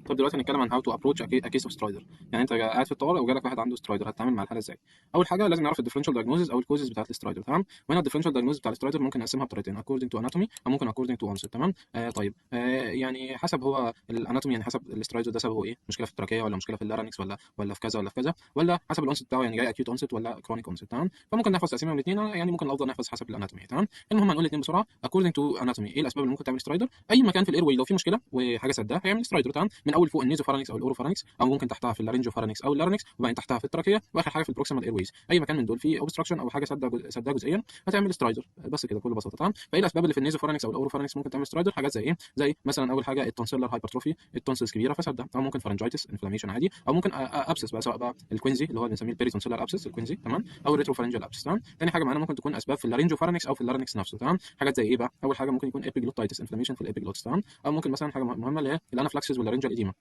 طب دلوقتي هنتكلم عن هاو تو ابروتش ا كيس اوف سترايدر. يعني انت قاعد في الطوارئ وجالك واحد عنده سترايدر، هتتعامل مع الحاله ازاي؟ اول حاجه لازم نعرف الديفرنشال دايجنوزز او الكوزز بتاعت السترايدر، تمام؟ وهنا الديفرنشال دايجنوزز بتاع السترايدر ممكن نقسمها بطريقتين، اكوردنج تو اناتومي او ممكن اكوردنج تو اونست، تمام؟ طيب يعني حسب هو الاناتومي، يعني حسب السترايدر ده سببه ايه؟ مشكله في التراكيه ولا مشكله في اللارنكس ولا في كذا ولا في كذا، ولا حسب الاونست بتاعه، يعني جاي اكيوت اونست ولا كرونيك اونست، تمام؟ فممكن نحفظ تقسيمه من الاثنين، يعني ممكن الافضل نحفظ حسب الاناتومي، تمام؟ المهم هنقول الاثنين بسرعه. اكوردنج تو اناتومي، ايه الاسباب اللي ممكن تعمل سترايدر؟ اي مكان في الاير واي لو في مشكله وحاجه سداه هيعمل سترايدر، تمام؟ من اول فوق النيزوفارنكس او الاوروفارنكس، او ممكن تحتها في اللارنجوفارنكس او اللارنكس، وبعدين تحتها في التراكيه، واخر حاجه في البروكسيمال ايرويز. اي مكان من دول فيه اوبستراكشن او حاجه سدها جزئيا هتعمل سترايدر، بس كده بكل بساطه، تمام؟ فايه الاسباب اللي في النيزوفارنكس او الاوروفارنكس ممكن تعمل سترايدر؟ حاجات زي ايه؟ زي مثلا اول حاجه التونسيلر هايبرتروفي، التونسلز كبيره فسدها، او ممكن فرنجايتس انفلاميشن عادي، او ممكن ابسس بقى، سواء بقى الكوينزي اللي هو بنسميه البيريتونسيلر ابسس الكوينزي، تمام؟ او الريتروفارنجال ابسس، تمام؟ تاني حاجه معانا ممكن تكون اسباب في اللارنجوفارنكس او في اللارنكس نفسه، تمام؟ حاجات زي ايه بقى؟ اول حاجه ممكن يكون ابيجلوتايتس انفلاميشن في الابيجلوتس، تمام؟ او ممكن مثلا حاجه مهمه اللي هي الانافلاكسيس واللارنجال اديما.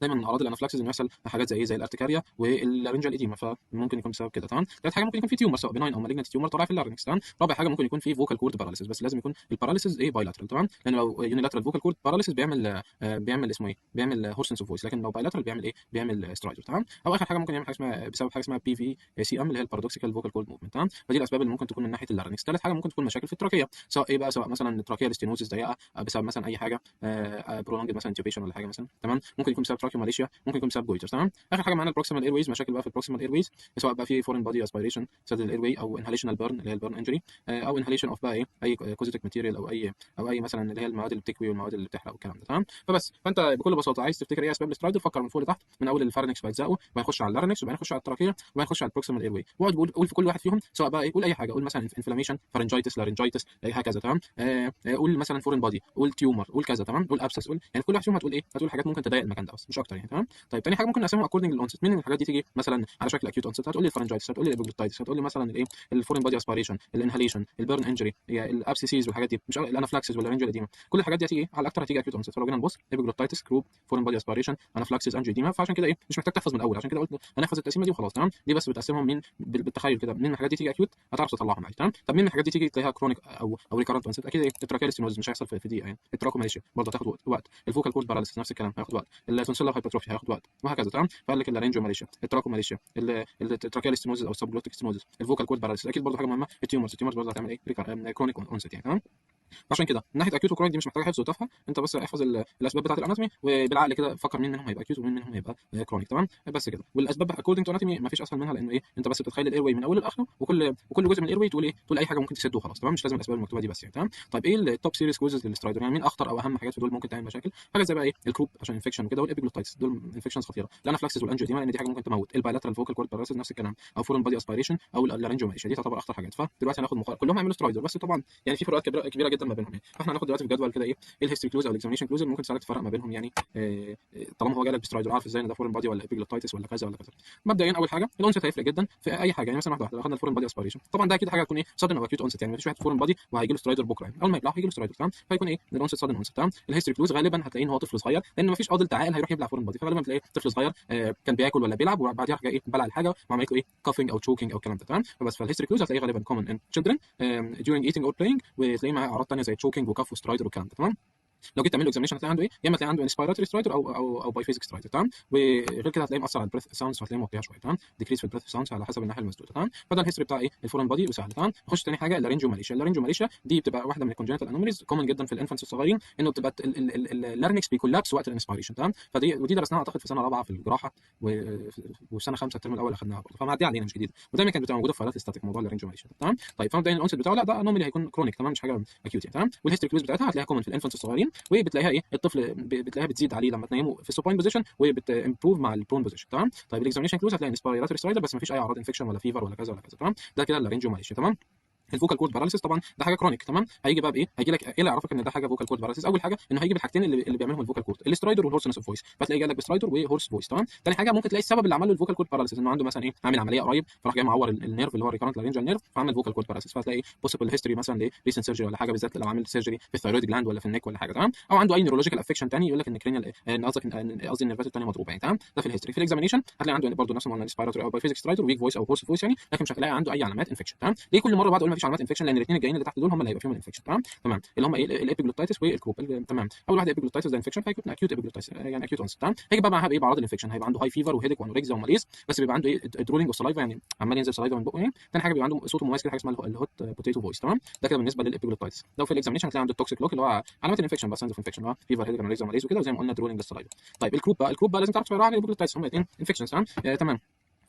دايما من اعراض الانافلاكسيس انه يحصل حاجات زي ايه؟ زي الارتكاريا واللارنجال اديما، فممكن يكون بسبب كده، تمام؟ ثالث حاجه ممكن يكون في تيومر، سواء بناين او مالجنت تيومر طالع في اللارنكس، تمام؟ رابع حاجه ممكن يكون في فوكال كورد باراليسيس، بس لازم يكون الباراليسيس ايه؟ بايلاترال، تمام؟ لان لو يونيلاترال فوكال كورد باراليسيس بيعمل اسمه ايه؟ بيعمل هورسنس اوف فويس، لكن لو بايلاترال بيعمل ايه؟ بيعمل سترايدر، تمام؟ او اخر حاجه ممكن يعمل حاجه اسمها بسبب حاجه اسمها بي في سي ام اللي هي البارادوكسيكال فوكال كورد موفمنت، تمام؟ فدي الاسباب اللي ممكن تكون من ناحيه اللارنكس. ثالث حاجه ممكن تكون مشاكل في التراكيه، سواء ايه بقى؟ سواء مثلا تراكيه ستينوزيس ضيقه بسبب مثلا اي حاجه برولونج مثلا انتوبيشن ولا حاجه مثلا، تمام؟ ممكن يكون بسبب تراكيو ماليشيا، ممكن يكون بسبب جويتر، تمام؟ اخر حاجه معانا البروكسيمال اير ويز، مشاكل بقى في البروكسيمال اير ويز، سواء بقى في فورين بادي اسبيريشن سد الاير واي، او انهاليشنال بيرن اللي هي البيرن انجري، او انهاليشن اوف بقى ايه؟ اي كوزيتيك ماتيريال، او اي مثلا اللي هي المواد اللي بتكوي والمواد اللي بتحرق والكلام ده، تمام؟ فانت بكل بساطه عايز تفتكر ايه اسباب السترايدر، فكر من فوق لتحت، من اول الفارنكس باجزائه، وبعدين نخش على اللارنكس، وبعدين نخش على التراكيه، وبعدين نخش على البروكسيمال اير واي، واقعد قول في كل واحد فيهم، سواء بقى ايه؟ قول اي حاجه، قول مثلا انفلاميشن، فارنجايتس، لارنجايتس، هكذا، تمام؟ قول مثلا فورين بادي، قول تيومر، قول كذا، تمام؟ قول ابسس، قول يعني كل واحد فيهم هتقول ايه؟ هتقول حاجات ممكن تضايق المكان ده بس مش اكتر يعني، تمام؟ طيب تاني حاجه ممكن نقسمهم اكوردنج للأونست، مين من الحاجات دي تيجي مثلا على شكل اكيوت اونست؟ هتقول لي الفرنجايتس، هتقول لي الابيجلوتايتس، هتقول لي مثلا الايه؟ الفورين بادي اسبيريشن، الانهاليشن، البيرن انجري، الابسيسيز والحاجات دي، مش الانافلاكسيس ولا رينجل اديما، كل الحاجات دي هتيجي على الاكتر هتيجي اكيوت اونست. فلو جينا نبص ابيجلوتايتس كروب فورين بادي اسبيريشن انافلاكسيس انجيوديما، فعشان كده ايه؟ مش محتاج تحفظ من الاول، عشان كده قلت هنحفظ التقسيمه دي وخلاص، تمام؟ دي بس بتقسمهم من بالتخيل كده، من الحاجات دي تيجي اكيوت هتعرف تطلعهم عادي، تمام؟ طب مين من الحاجات دي تيجي تلاقيها كرونيك او ريكارنت اونست؟ اكيد ايه؟ التراكيال ستينوزس مش هيحصل في دقيقه يعني، التراكوماليشيا برضه هتاخد وقت، الفوكال كورد باراليسيس نفس الكلام هياخد وقت، التونسيلر هايبرتروفي هياخد وقت، وهكذا، تمام؟ فقال لك اللارنجيو ماليشيا، التراكو ماليشيا، التراكيال ستينوزس او السبجلوتيك ستينوزس، الفوكال كورد باراليسيس، اكيد برضه حاجه مهمه، التيومرز برضه هتعمل ايه؟ كرونيك اونست يعني، تمام؟ عشان كده من ناحيه اكيوت وكرونيك دي مش محتاجه حفظ وتفهم، انت بس احفظ الاسباب بتاعه الاناتومي، وبالعقل كده فكر مين منهم هيبقى اكيوت ومين منهم هيبقى كرونيك، تمام؟ بس كده. والاسباب اكوردنج تو اناتومي ما فيش اسهل منها، لانه ايه؟ انت بس بتتخيل الاير واي من اوله لاخره، وكل جزء من الاير واي تقول ايه؟ تقول اي حاجه ممكن تسده وخلاص، تمام؟ مش لازم الاسباب المكتوبه دي بس يعني، تمام؟ طيب ايه التوب سيريس كوزز للسترايدر؟ يعني مين اخطر او اهم حاجات في دول ممكن تعمل مشاكل؟ حاجه زي بقى ايه؟ الكروب عشان انفكشن وكده، والابيجلوتايتس دول انفكشنز خطيره، الانافلاكسيس والانجيوديما لان دي حاجه ممكن تموت، البايلاترال فوكال كورد باراليسيس نفس الكلام، او فورن بادي اسبيريشن، او اللارنجوماليشيا، دي تعتبر اخطر حاجات. فدلوقتي هناخد كلهم هيعملوا سترايدر، بس طبعا يعني في فروقات كبيره جدا ما بينهم يعني، فاحنا هناخد دلوقتي في جدول كده ايه الهيستوري كلوز او الاكزامينشن كلوز اللي ممكن تساعدك تفرق ما بينهم يعني، طالما هو جالك بسترايدر عارف ازاي ان ده فورين بادي ولا ابيجلوتايتس ولا كذا ولا كذا. مبدئيا اول حاجه الاونست هيفرق جدا في اي حاجه، يعني مثلا واحده لو خدنا الفورين بادي اسبيريشن، طبعا ده اكيد حاجه هتكون ايه؟ صدن او اكيوت اونست، يعني مفيش واحد فورين بادي وهيجي له سترايدر بكره، يعني اول ما يطلع هيجي له سترايدر، تمام؟ فيكون ايه؟ الاونست صدن اونست، تمام؟ الهيستوري كلوز غالبا هتلاقيه ان هو طفل صغير، لان مفيش قاضي تعال هيروح يبلع فورين بادي، فغالبا تلاقيه طفل صغير كان بياكل ولا بيلعب وبعديها راح جاي ايه؟ بلع الحاجه وعملت له ايه؟ كافينج او تشوكينج او الكلام ده، تمام؟ فبس فالهيستوري كلوز هتلاقيه غالبا كومن ان تشيلدرن during eating or playing، وتلاقيه معاه اعراض ثانيه زي تشوكينج وكف وسترايدر والكلام ده، تمام؟ لو جيت تعمل له اكزامينشن هتلاقي عنده ايه؟ يا اما تلاقي عنده انسبيراتوري سترايدر او بايفيزيك سترايدر، تمام؟ وغير كده هتلاقيه مأثر على البريث ساوندز، وهتلاقيه موطيها شويه، تمام؟ ديكريس في البريث ساوندز على حسب الناحيه المسدوده، تمام؟ فده الهيستوري بتاع ايه؟ الفورين بادي وسهل، تمام؟ نخش تاني حاجه اللارنجيو ماليشيا، اللارنجيو ماليشيا دي بتبقى واحده من الكونجنتال انوماليز كومن جدا في الانفانتس الصغيرين، انه بتبقى اللارنكس بيكولابس وقت الانسبيريشن، تمام؟ ودي درسناها اعتقد في سنه رابعه في الجراحه، وسنه خمسه الترم الاول اخذناها برضه، فمعدي علينا مش جديد، ودايما كانت بتبقى موجوده في فايلات الاستاتيك موضوع اللارنجيو ماليشيا، تمام؟ طيب فمبدئيا الاونست بتاعه لا ده انومالي هيكون كرونيك، تمام؟ مش حاجه اكيوت يعني، تمام؟ والهيستوري كلوز بتاعتها هتلاقيها كومن في الانفانتس الصغيرين، وبتلاقيها ايه؟ الطفل بتلاقيها بتزيد عليه لما تنيمه في السوباين بوزيشن، وبتمبروف مع البرون بوزيشن، تمام؟ طيب الاكزامينشن كلوز هتلاقي انسبيراتوري سترايدر بس ما فيش اي اعراض انفكشن ولا فيفر ولا كذا ولا كذا، تمام؟ ده كده اللارنجيو ماليشيا، تمام؟ الفوكال كورد باراليسيس طبعا ده حاجه كرونيك، تمام؟ هيجي بقى بايه؟ هيجي لك ايه اللي يعرفك ان ده حاجه فوكال كورد باراليسيس؟ اول حاجه انه هيجي بالحاجتين اللي بيعملهم الفوكال كورد، الاسترايدر والهورسنس اوف فويس، فتلاقي جالك بسترايدر وهورس فويس، تمام؟ ثاني حاجه ممكن تلاقي السبب اللي عمل له الفوكال كورد باراليسيس انه عنده مثلا ايه؟ عامل عمليه قريب فراح جاي معور النيرف اللي هو الريكارنت لارنجال نيرف، فعمل فوكال كورد باراليسيس، فتلاقي بوسيبل هيستوري مثلا لريسنت سيرجري ولا حاجه، بالذات لو عامل سيرجري في الثايرويد جلاند ولا في النك ولا حاجه، تمام؟ او عنده اي نيورولوجيكال افكشن ثاني يقول لك ان كرينيال قصدي النيرفات الثانيه مضروبه يعني، تمام؟ ده في الهيستوري. في الاكزامينشن هتلاقي عنده برضه نفس ما قلنا انسبيراتوري او بايفيزيك سترايدر ويك فويس او هورس فويس يعني، لكن مش هتلاقي عنده اي علامات انفكشن، تمام؟ ليه كل مره بعد اقول مفيش علامات انفكشن، لان الاثنين الجايين اللي تحت دول هم اللي هيبقى فيهم الانفكشن. تمام اللي هم ايه الابيجلوتايتس والكروب. تمام اول واحده ابيجلوتايتس ده انفكشن، فهيكون اكيوت ابيجلوتايتس يعني اكيوت اونست. تمام هيجي بقى معاها بايه بعرض الانفكشن، هيبقى عنده هاي فيفر وهيدك وانوركسيا وماليز، بس بيبقى عنده ايه درولينج وسلايفا، يعني عمال ينزل سلايفا من بقه يعني. ثاني حاجه بيبقى عنده صوت مميز كده، حاجه اسمها الهوت بوتيتو فويس. تمام ده كده بالنسبه للابيجلوتايتس. لو في الاكزامينشن هتلاقي عنده التوكسيك لوك اللي هو علامات الانفكشن بس، ساينز اوف انفكشن، فيفر هيدك وانوركسيا وماليز وكده، وزي ما قلنا درولينج السلايفا. طيب الكروب بقى لازم تعرف تفرق عن الابيجلوتايتس، هم الاثنين انفكشنز. تمام تمام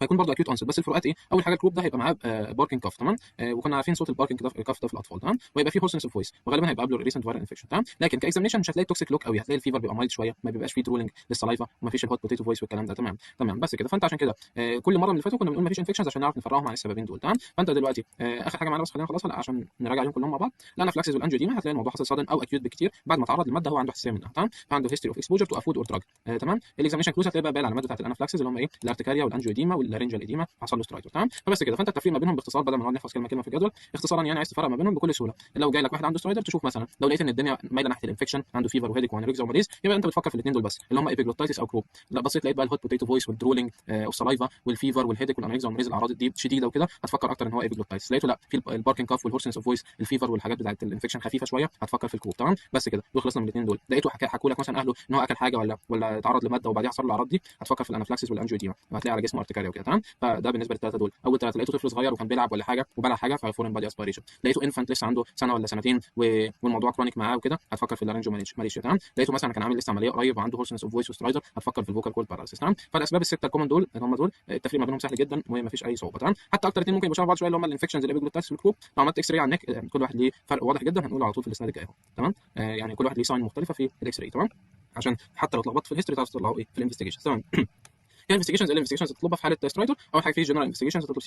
فيكون برضه اكيوت اونست، بس الفروقات ايه؟ اول حاجه الكروب ده هيبقى معاه باركنج كاف. تمام وكنا عارفين صوت الباركنج كاف ده في الاطفال. تمام ويبقى فيه هورسنس اوف فويس، وغالبا هيبقى قبله ريسنت فايرال انفكشن. تمام لكن كاكزامينشن مش هتلاقي توكسيك لوك قوي، هتلاقي الفيفر بيبقى مايلد شويه، ما بيبقاش فيه درولينج للسلايفا، وما فيش الهوت بوتيتو فويس والكلام ده. تمام بس كده. فانت عشان كده كل مره من اللي فاتوا كنا بنقول ما فيش انفكشنز عشان نعرف نفرقهم عن السببين دول. تمام فانت دلوقتي اخر حاجه معانا بس خلينا نخلصها عشان نراجع عليهم كلهم مع بعض. الانافلاكسيس والانجيوديما هتلاقي الموضوع حصل صادم او اكيوت بكتير بعد ما تعرض لماده هو عنده حساسيه منها. تمام فعنده هيستوري اوف اكسبوجر تو فود اور دراج. تمام الاكزامينشن كلوز هتلاقي بقى باين على الماده بتاعت الانافلاكسيس اللي هم ايه الارتكاريا والانجيوديما واللارنجال ايديما حصل له سترايدر. تمام فبس كده. فانت التفريق ما بينهم باختصار بدل ما نقعد نحفظ كلمه في الجدول، اختصارا يعني عايز تفرق ما بينهم بكل سهوله. لو جاي لك واحد عنده سترايدر تشوف مثلا لو لقيت ان الدنيا مايله ناحيه الانفكشن، عنده فيفر وهيدك وانوركسيا وماليز، يبقى انت بتفكر في الاثنين دول بس اللي هم ايبيجلوتايتس او كروب. لا بصيت لقيت بقى الهوت بوتيتو فويس والدرولينج والسلايفا والفيفر والهيدك والانوركسيا والماليز، الاعراض دي شديده وكده، هتفكر اكتر ان هو ايبيجلوتايتس. لقيته لا في الباركنج كاف والهورسنس اوف فويس الفيفر والحاجات بتاعت الانفكشن خفيفه شويه، هتفكر في الكروب. تمام بس كده دول خلصنا من الاثنين دول. لقيته حكوا لك مثلا اهله ان هو اكل حاجه ولا تعرض لماده وبعديها حصل له الاعراض دي، هتفكر في الانافلاكسيس والانجيوديما، هتلاقي على جسمه ارتكاريا وكده. تمام فده بالنسبه للثلاثه دول. اول ثلاثه لقيته طفل صغير وكان بيلعب ولا حاجه وبلع حاجه ففورين بادي اسبيريشن. لقيته انفانت لسه عنده سنه ولا سنتين والموضوع كرونيك معاه وكده، هتفكر في اللارنجو ماليشيا. تمام لقيته مثلا كان عامل لسه عمليه قريب وعنده هورسنس اوف فويس وسترايدر، هتفكر في الفوكال كورد باراليسيس. تمام فالاسباب السته الكومن دول هم دول التفريق ما بينهم سهل جدا وما فيش اي صعوبه. تمام حتى اكتر اثنين ممكن يبقوا شبه بعض شويه اللي هم الانفكشنز الابيجلوتايتس والكروب. لو عملت اكس راي على النك كل واحد ليه فرق واضح جدا، هنقول على طول في السلايد الجاي اهو. تمام يعني كل واحد ليه ساين مختلفه في الاكس راي. تمام عشان حتى لو اتلخبطت في الهيستوري تعرف تطلعوا ايه في الانفستيجيشن. تمام الانفستيجيشنز تطلبها في حاله سترايدر. اول حاجه في جنرال انفستيجيشنز تطلب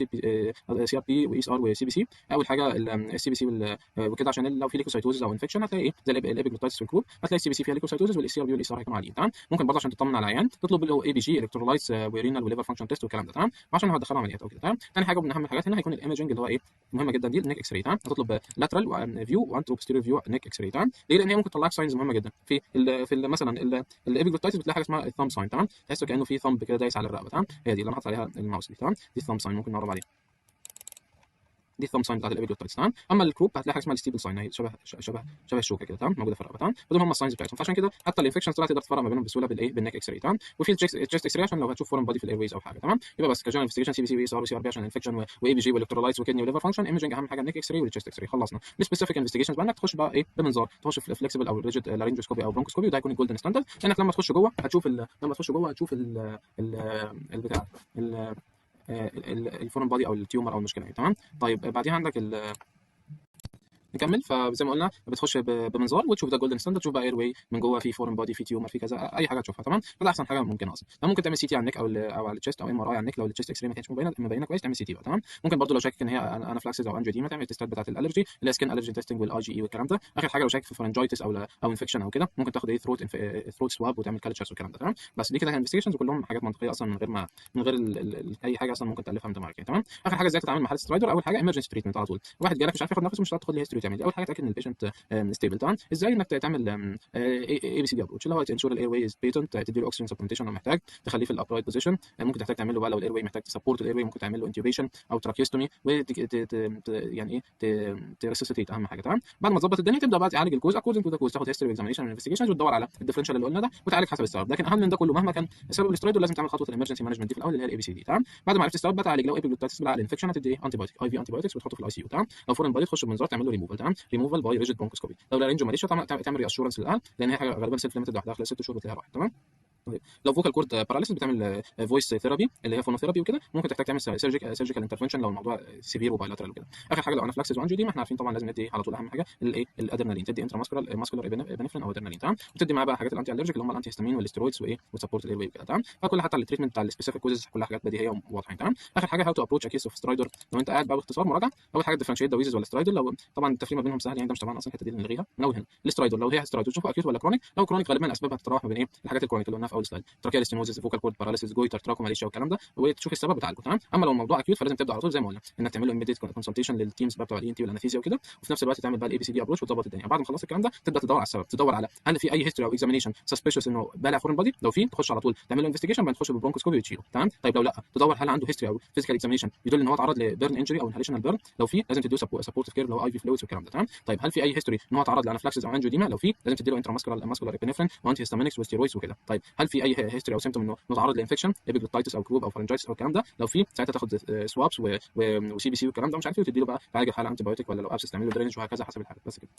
سي ار بي واي اس ار وسي بي سي. اول حاجه السي بي سي وكده عشان لو في ليكوسايتوزز او انفكشن هتلاقي ايه زي الابيجلوتايتس والكروب، هتلاقي السي بي سي فيها ليكوسايتوزز والسي ار بي والاس ار هيكونوا عاليين. تمام ممكن برضه عشان تطمن على العيان تطلب اللي هو اي بي جي الكترولايتس ورينال وليفر فانكشن تيست والكلام ده. تمام وعشان هو هتدخله عمليات او كده. تمام ثاني حاجه من اهم الحاجات هنا هيكون الايمجنج اللي هو ايه مهمه جدا دي النيك اكس راي. تمام هتطلب لاترال فيو وانترو بوستيريور فيو نيك اكس راي. تمام ليه؟ لان هي ممكن تطلع لك ساينز مهمه جدا مثلا الابيجلوتايتس بتلاقي حاجه اسمها الثامب ساين. تمام تحسه كانه في ثامب كده دايس على الرقبه. تمام هي دي اللي انا حاطط عليها الماوس دي. تمام دي الثامب ساين ممكن نقرب عليها، دي الثامب ساين بتاعت الابيجلوتايتس. تمام اما الكروب هتلاقي حاجه اسمها الستيبل ساين، هي شبه الشوكه كده. تمام موجوده في الرقبه. تمام فدول هم الساينز بتاعتهم، فعشان كده حتى الانفكشنز طلعت تقدر تفرق ما بينهم بسهوله بالايه بالنيك اكس راي. تمام وفي التشست اكس راي عشان لو هتشوف فورن بادي في الايرويز او حاجه. تمام يبقى بس كجنرال انفستيجيشن سي بي سي وي اس ار وسي ار بي عشان الانفكشن واي بي جي والالكترولايتس وكدني وليفر فانكشن. ايمجنج اهم حاجه النيك اكس راي والتشست اكس راي. خلصنا السبيسيفيك انفستيجيشنز بقى انك تخش بقى ايه بمنظار، تخش في الفلكسبل او الريجيد لارنجوسكوبي او برونكوسكوبي، وده هيكون الجولدن ستاندرد لانك لما تخش جوه هتشوف البتاع الفورن بادي او التيومر او المشكله. تمام طيب بعديها عندك نكمل. فزي ما قلنا بتخش بمنظار وتشوف ده جولدن ستاندرد، تشوف بقى اير واي من جوه، في فورن بادي، في تيومر، في كذا اي حاجه تشوفها. تمام فده احسن حاجه ممكنه اصلا. ممكن تعمل سي تي على النك او على التشست او ام ار اي على النك لو التشست اكس راي ما كانتش مبينه كويس تعمل سي تي بقى. تمام ممكن برضه لو شاكك ان هي انافلاكسيس او انجيوديما تعمل التستات بتاعت الالرجي اللي هي سكين الرجي تيستنج والاي جي اي والكلام ده. اخر حاجه لو شاكك في فرنجايتس او انفكشن او كده ممكن تاخد ايه ثروت سواب وتعمل كالتشرز والكلام ده. تمام بس دي كده انفستيجيشنز وكلهم حاجات منطقيه اصلا من غير اي حاجه اصلا ممكن تالفها من دماغك. تمام اخر حاجه ازاي تتعامل مع حاله سترايدر. اول حاجه ايمرجنسي تريتمنت على طول. واحد جالك مش عارف ياخد نفس مش هتاخد لي هيستوري تعمل. اول حاجه تاكد ان البيشنت ستيبل. تمام ازاي انك تعمل اي بي سي دي ابروتش اللي هو تنشور الاير واي از بيتنت، تدي له اكسجين سبلمنتيشن لو محتاج، تخليه في الابرايت بوزيشن. ممكن تحتاج تعمل له بقى لو الاير واي محتاج تسبورت الاير واي ممكن تعمل له انتيوبيشن او تراكيوستومي يعني ايه تريسسيتيت اهم حاجه. تمام بعد ما تظبط الدنيا تبدا بقى تعالج الكوز اكوردنج تو ذا كوز، تاخد هيستوري اكزامينشن انفستيجيشنز وتدور على الديفرنشال اللي قلنا ده وتعالج حسب السبب. لكن اهم من ده كله مهما كان سبب الاسترويد لازم تعمل خطوه الامرجنسي مانجمنت دي في الاول اللي هي الاي بي سي دي. تمام بعد ما عرفت السبب بقى تعالج. لو ايبيجلوتايتس بالعقل الانفكشن هتدي ايه انتي بايوتيك اي في انتي بايوتكس وتحطه في الاي سي يو. تمام لو فورن بادي تخش بمنظار تعمل له ريموفال. تمام ريموفال باي ريجيد برونكوسكوبي. لو لارنجو ماليشيا تعمل ري اشورنس للقلب لان هي حاجه غالبا سيلف ليميتد لوحدها خلال 6 شهور بتلاقيها راحت. تمام طيب لو فوكال كورد باراليسيس بتعمل فويس ثيرابي اللي هي فونوثيرابي وكده، ممكن تحتاج تعمل سيرجيكال انترفنشن لو الموضوع سيفير وبايلاترال وكده. اخر حاجه لو انافلاكسيس وانجيوديما احنا عارفين طبعا لازم ندي على طول اهم حاجه الايه الادرينالين، تدي انترا ماسكولار ابنفرين او ادرينالين. تمام وتدي معاه بقى حاجات الانتي الرجيك اللي هم الانتي هيستامين والستيرويدز وايه وسبورت الاير واي وكده. تمام فكل حتى التريتمنت بتاع السبيسيفيك كوزز كلها حاجات بديهيه وواضحه. تمام اخر حاجه هاو تو ابروتش ا كيس اوف سترايدر. لو انت قاعد بقى باختصار مراجعه، اول حاجه ديفرنشيت ذا ويزز ولا سترايدر. لو طبعا التفريق ما بينهم سهل يعني ده مش طبعا اصلا الحته دي نلغيها من اول هنا. السترايدر لو هي سترايدر تشوفها اكيوت ولا كرونيك. لو كرونيك غالبا اسبابها تتراوح ما بين ايه الحاجات الكرونيك اللي قلنا في اول سلايد، تراكيال ستينوزس، فوكال كورد باراليسيس، جويتر، تراكوماليشيا والكلام ده، وتشوف السبب بتاعه. تمام. اما لو الموضوع اكيوت فلازم تبدا على طول زي ما قلنا انك تعمل له ايميديت كونسلتيشن للتيمز بقى بتوع الاي ان تي والانستيزيا وكده، وفي نفس الوقت تعمل بقى الاي بي سي دي ابروش وتظبط الدنيا. بعد ما خلصت الكلام ده تبدا تدور على السبب، تدور على هل في اي هيستوري او اكزامينيشن سسبيشس انه بالع فورن بادي، لو في تخش على طول تعمل له انفستيجيشن، بعدين تخش بالبرونكوسكوبي وتشيله. تمام. طيب لو لا، تدور هل عنده هيستوري او فيزيكال اكزامينيشن يدل ان هو اتعرض لبيرن انجري او انهاليشنال بيرن، لو في لازم تديه سبورتيف كير اللي هو اي في فلويدز والكلام ده. تمام. طيب هل في اي هيستوري ان هو اتعرض لانافلاكسيس او انجيوديما، لو في لازم تدي له ماسكولار ابنفرين وانتي هيستامينكس وستيرويدز وكده. طيب هل في اي هيستوري او سيمتوم انه اتعرض لانفكشن ابيجلوتايتس او كروب او فارنجايتس او الكلام ده، لو في ساعتها تاخد سوابس وسي بي سي والكلام ده مش عارف ايه، وتدي له بقى تعالج الحاله انتي بايوتيك، ولا لو ابسس تعمل له درينج، وهكذا حسب الحاله. بس كده.